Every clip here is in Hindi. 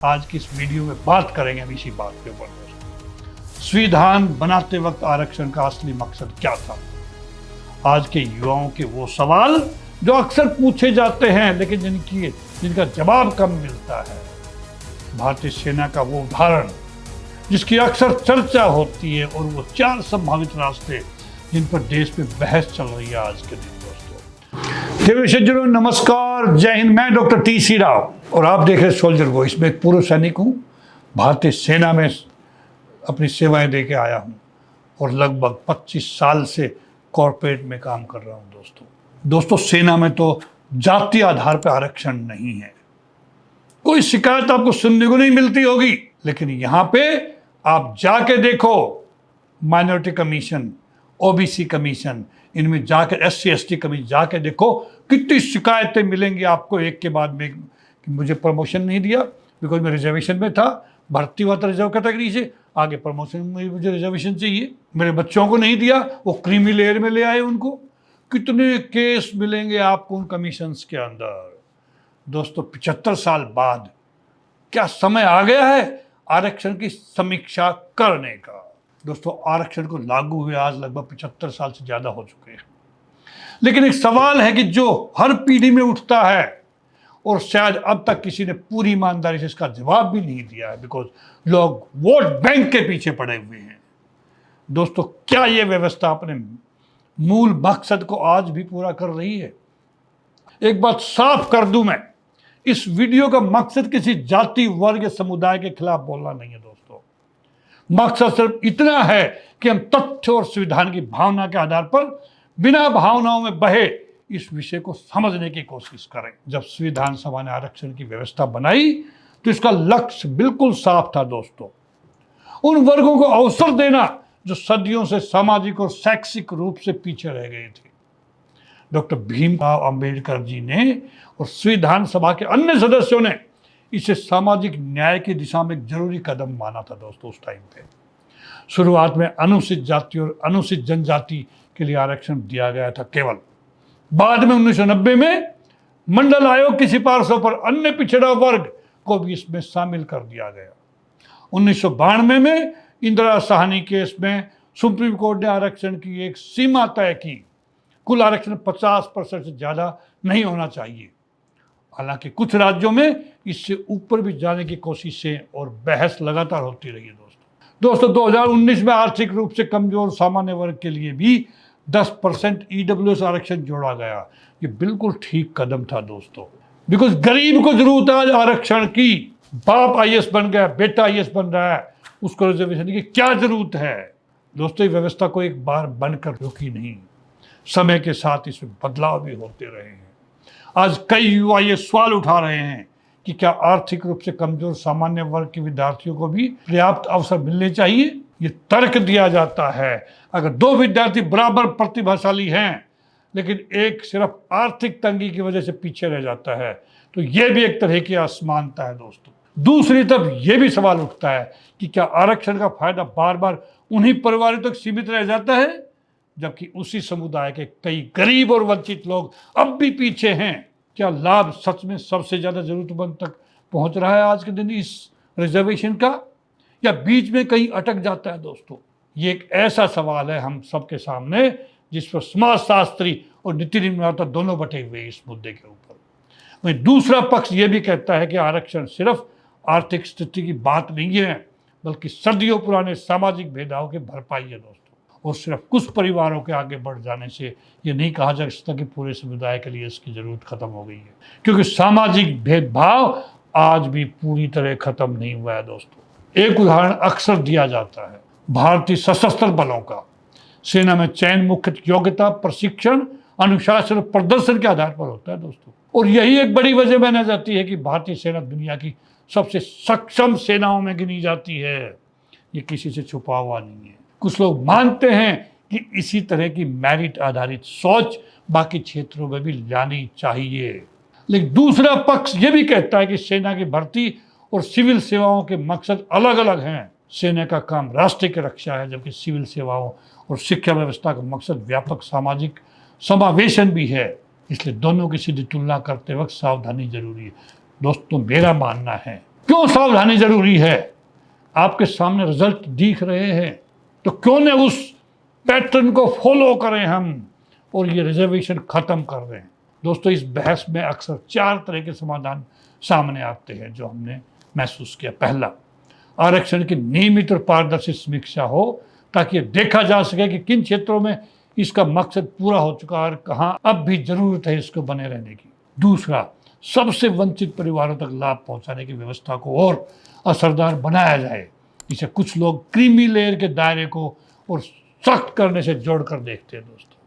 आज की इस वीडियो में बात करेंगे हम इसी बात के ऊपर। संविधान बनाते वक्त आरक्षण का असली मकसद क्या था? आज के युवाओं के वो सवाल जो अक्सर पूछे जाते हैं लेकिन जिनका जवाब कम मिलता है। भारतीय सेना का वो उदाहरण जिसकी अक्सर चर्चा होती है और वो 4 संभावित रास्ते जिन पर देश में बहस चल रही है आज के दिन। दोस्तों नमस्कार, जय हिंद। मैं डॉक्टर टी.सी. राव और आप देख रहे सोल्जर वॉइस। में एक पूर्व सैनिक हूँ, भारतीय सेना में अपनी सेवाएं दे के आया हूँ और लगभग 25 साल से कॉर्पोरेट में काम कर रहा हूँ। दोस्तों सेना में तो जाति आधार पर आरक्षण नहीं है। कोई शिकायत आपको सुनने को नहीं मिलती होगी, लेकिन यहाँ पे आप जाके देखो, माइनॉरिटी कमीशन, ओबीसी कमीशन, इनमें जाकर SC/ST कमीशन जाके देखो, कितनी शिकायतें मिलेंगी आपको एक के बाद में कि मुझे प्रमोशन नहीं दिया बिकॉज मैं रिजर्वेशन में था, भर्ती हुआ था रिजर्व कैटेगरी से, आगे प्रमोशन में मुझे रिजर्वेशन चाहिए, मेरे बच्चों को नहीं दिया, वो क्रीमी लेयर में ले आए उनको। कितने केस मिलेंगे आपको उन कमीशंस के अंदर। दोस्तों 75 साल बाद क्या समय आ गया है आरक्षण की समीक्षा करने का? दोस्तों आरक्षण को लागू हुए आज लगभग 75 साल से ज्यादा हो चुके हैं, लेकिन एक सवाल है कि जो हर पीढ़ी में उठता है और शायद अब तक किसी ने पूरी ईमानदारी से इसका जवाब भी नहीं दिया है, बिकॉज लोग वोट बैंक के पीछे पड़े हुए हैं। दोस्तों क्या यह व्यवस्था अपने मूल मकसद को आज भी पूरा कर रही है? एक बात साफ कर दूं, मैं इस वीडियो का मकसद किसी जाति, वर्ग या समुदाय के खिलाफ बोलना नहीं है। दोस्तों मकसद सिर्फ इतना है कि हम तथ्य और संविधान की भावना के आधार पर बिना भावनाओं में बहे इस विषय को समझने की कोशिश करें। जब संविधान सभा ने आरक्षण की व्यवस्था बनाई तो इसका लक्ष्य बिल्कुल साफ था। दोस्तों उन वर्गों को अवसर देना जो सदियों से सामाजिक और शैक्षिक रूप से पीछे रह गए थे। डॉक्टर भीमराव अंबेडकर जी ने और संविधान सभा के अन्य सदस्यों ने इसे सामाजिक न्याय की दिशा में एक जरूरी कदम माना था। दोस्तों उस टाइम पे शुरुआत में अनुसूचित जाति और अनुसूचित जनजाति के लिए आरक्षण दिया गया था केवल। बाद में 1990 में मंडल आयोग की सिफारिशों पर अन्य पिछड़ा वर्ग को भी इसमें शामिल कर दिया गया। 1992 में इंदिरा साहनी केस में सुप्रीम कोर्ट ने आरक्षण की एक सीमा तय की। कुल आरक्षण 50% से ज्यादा नहीं होना चाहिए। हालांकि कुछ राज्यों में इससे ऊपर भी जाने की कोशिशें और बहस लगातार होती रही है। दोस्तों 2019 में आर्थिक रूप से कमजोर सामान्य वर्ग के लिए भी 10% EWS आरक्षण जोड़ा गया। ये बिल्कुल ठीक कदम था दोस्तों, बिकॉज गरीब को जरूरत है आरक्षण की। बाप IAS बन गया, बेटा IAS बन रहा है, उसको रिजर्वेशन की क्या जरूरत है? दोस्तों ये व्यवस्था को एक बार बनकर रुकी नहीं, समय के साथ इसमें बदलाव भी होते रहे हैं। आज कई युवा ये सवाल उठा रहे हैं कि क्या आर्थिक रूप से कमजोर सामान्य वर्ग के विद्यार्थियों को भी पर्याप्त अवसर मिलने चाहिए? ये तर्क दिया जाता है अगर 2 विद्यार्थी बराबर प्रतिभाशाली हैं लेकिन एक सिर्फ आर्थिक तंगी की वजह से पीछे रह जाता है तो यह भी एक तरह की असमानता है। दोस्तों दूसरी तरफ यह भी सवाल उठता है कि क्या आरक्षण का फायदा बार बार उन्हीं परिवारों तक सीमित रह जाता है जबकि उसी समुदाय के कई गरीब और वंचित लोग अब भी पीछे हैं? क्या लाभ सच में सबसे ज्यादा जरूरतमंद तक पहुंच रहा है आज के दिन इस रिजर्वेशन का, या बीच में कहीं अटक जाता है? दोस्तों ये एक ऐसा सवाल है हम सबके सामने जिस पर समाजशास्त्री और नीति निर्माता दोनों बटे हुए इस मुद्दे के ऊपर। वहीं दूसरा पक्ष ये भी कहता है कि आरक्षण सिर्फ आर्थिक स्थिति की बात नहीं है बल्कि सदियों पुराने सामाजिक भेदभाव की भरपाई है। दोस्तों और सिर्फ कुछ परिवारों के आगे बढ़ जाने से ये नहीं कहा जा सकता कि पूरे समुदाय के लिए इसकी जरूरत खत्म हो गई है, क्योंकि सामाजिक भेदभाव आज भी पूरी तरह खत्म नहीं हुआ है। दोस्तों एक उदाहरण अक्सर दिया जाता है भारतीय सशस्त्र बलों का। सेना में चयन मुख्य योग्यता, प्रशिक्षण, अनुशासन और प्रदर्शन के आधार पर होता है। दोस्तों और यही एक बड़ी वजह मानी जाती है कि भारतीय सेना दुनिया की सबसे सक्षम सेनाओं में गिनी जाती है। ये किसी से छुपा हुआ नहीं है। कुछ लोग मानते हैं कि इसी तरह की मेरिट आधारित सोच बाकी क्षेत्रों में भी लानी चाहिए, लेकिन दूसरा पक्ष यह भी कहता है कि सेना की भर्ती और सिविल सेवाओं के मकसद अलग अलग हैं। सेना का काम राष्ट्र की रक्षा है जबकि सिविल सेवाओं और शिक्षा व्यवस्था का मकसद व्यापक सामाजिक समावेशन भी है। इसलिए दोनों की सीधी तुलना करते वक्त सावधानी जरूरी है। दोस्तों मेरा मानना है क्यों सावधानी जरूरी है? आपके सामने रिजल्ट दिख रहे हैं, तो क्यों न उस पैटर्न को फॉलो करें हम और ये रिजर्वेशन खत्म कर दें। दोस्तों, इस बहस में अक्सर 4 तरह के समाधान सामने आते हैं जो हमने महसूस किया। पहला, आरक्षण की नियमित और पारदर्शी समीक्षा हो ताकि ये देखा जा सके कि किन क्षेत्रों में इसका मकसद पूरा हो चुका है और कहाँ अब भी जरूरत है इसको बने रहने की। दूसरा, सबसे वंचित परिवारों तक लाभ पहुंचाने की व्यवस्था को और असरदार बनाया जाए। इसे कुछ लोग क्रीमी लेयर के दायरे को और सख्त करने से जोड़कर देखते हैं दोस्तों।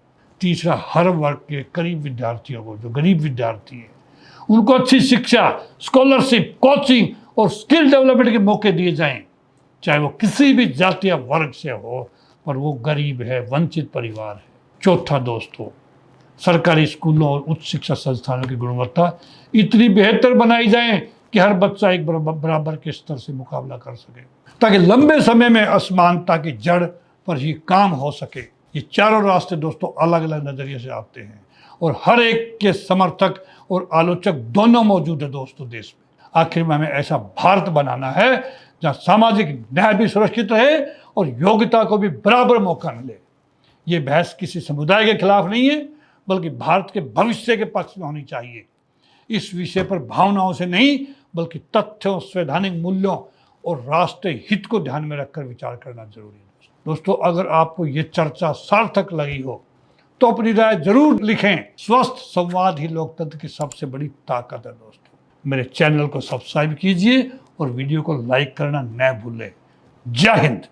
तीसरा, हर वर्ग के करीब विद्यार्थियों को, जो गरीब विद्यार्थी हैं, उनको अच्छी शिक्षा, स्कॉलरशिप, कोचिंग और स्किल डेवलपमेंट के मौके दिए जाएं, चाहे वो किसी भी जाति या वर्ग से हो, पर वो गरीब है, वंचित परिवार है। चौथा दोस्तों, सरकारी स्कूलों और उच्च शिक्षा संस्थानों की गुणवत्ता इतनी बेहतर बनाई जाए कि हर बच्चा एक बराबर के स्तर से मुकाबला कर सके, ताकि लंबे समय में असमानता की जड़ पर ही काम हो सके। ये चारों रास्ते दोस्तों अलग अलग नजरिए से आते हैं और हर एक के समर्थक और आलोचक दोनों मौजूद है दोस्तों देश में। आखिर में हमें ऐसा भारत बनाना है जहाँ सामाजिक न्याय भी सुरक्षित रहे और योग्यता को भी बराबर मौका मिले। ये बहस किसी समुदाय के खिलाफ नहीं है, बल्कि भारत के भविष्य के पक्ष में होनी चाहिए। इस विषय पर भावनाओं से नहीं, बल्कि तथ्यों, संवैधानिक मूल्यों और राष्ट्रीय हित को ध्यान में रखकर विचार करना जरूरी है। दोस्तों, अगर आपको ये चर्चा सार्थक लगी हो तो अपनी राय जरूर लिखें। स्वस्थ संवाद ही लोकतंत्र की सबसे बड़ी ताकत है दोस्तों। मेरे चैनल को सब्सक्राइब कीजिए और वीडियो को लाइक करना न भूलें। जय हिंद।